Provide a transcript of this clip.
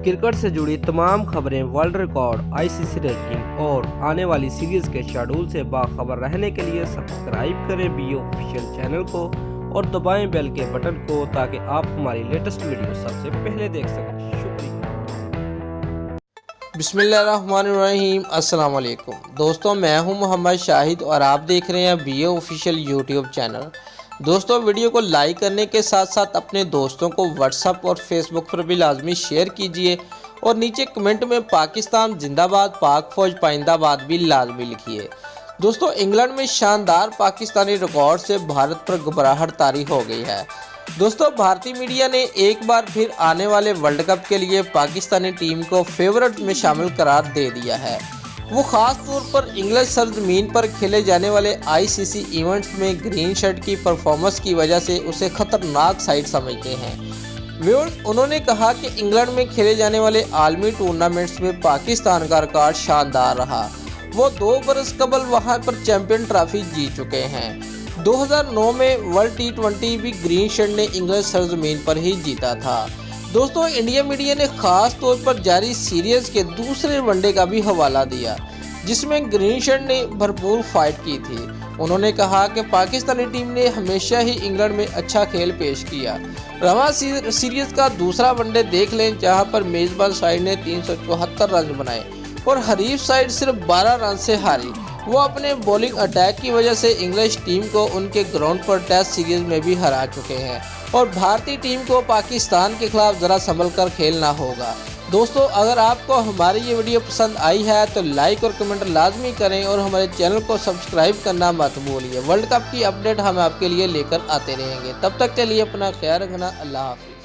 Cricket से जुड़ी तमाम खबरें, वर्ल्ड रिकॉर्ड, आईसीसी रैंकिंग और आने वाली सीरीज के शेड्यूल से बाखबर रहने के लिए सब्सक्राइब करें बीओ ऑफिशियल चैनल को और दबाएं बेल के बटन को ताकि आप हमारी लेटेस्ट वीडियो सबसे पहले देख सकें। शुक्रिया। बिस्मिल्लाहिर्रहमानिर्रहीम। अस्सलाम वालेकुम दोस्तों, मैं हूं मोहम्मद शाहिद और आप देख रहे हैं बीओ ऑफिशियल यूट्यूब चैनल। दोस्तों, वीडियो को लाइक करने के साथ साथ अपने दोस्तों को व्हाट्सएप और फेसबुक पर भी लाजमी शेयर कीजिए और नीचे कमेंट में पाकिस्तान जिंदाबाद, पाक फौज पाइंदाबाद भी लाजमी लिखिए। दोस्तों, इंग्लैंड में शानदार पाकिस्तानी रिकॉर्ड से भारत पर घबराहट तारी हो गई है। दोस्तों, भारतीय मीडिया ने एक बार फिर आने वाले वर्ल्ड कप के लिए पाकिस्तानी टीम को फेवरेट में शामिल करार दे दिया है। वो खास तौर पर इंग्लिश सरजमीन पर खेले जाने वाले आईसीसी इवेंट्स में ग्रीन शर्ट की परफॉर्मेंस की वजह से उसे खतरनाक साइड समझते हैं। व्यूअर्स, उन्होंने कहा कि इंग्लैंड में खेले जाने वाले आलमी टूर्नामेंट्स में पाकिस्तान का रिकॉर्ड शानदार रहा। वो 2 बरस कबल वहां पर चैंपियन ट्रॉफी जीत चुके हैं। 2009 में वर्ल्ड टी20 भी ग्रीन शर्ट ने इंग्लिश सरजमीन पर ही जीता था। दोस्तों, इंडिया मीडिया ने खास तौर पर जारी सीरीज के दूसरे वनडे का भी हवाला दिया जिसमें ग्रीन शर्ट ने भरपूर फाइट की थी। उन्होंने कहा कि पाकिस्तानी टीम ने हमेशा ही इंग्लैंड में अच्छा खेल पेश किया। रवा सीरीज का दूसरा वनडे देख लें जहां पर मेजबान साइड ने 374 रन बनाए और हरीफ साइड सिर्फ 12 रन से हारी। वो अपने बॉलिंग अटैक की वजह से इंग्लिश टीम को उनके ग्राउंड पर टेस्ट सीरीज में भी हरा चुके हैं और भारतीय टीम को पाकिस्तान के खिलाफ ज़रा संभल कर खेलना होगा। दोस्तों, अगर आपको हमारी ये वीडियो पसंद आई है तो लाइक और कमेंट लाजमी करें और हमारे चैनल को सब्सक्राइब करना मत भूलिए। वर्ल्ड कप की अपडेट हम आपके लिए लेकर आते रहेंगे। तब तक के लिए अपना ख्याल रखना। अल्लाह हाफिज़।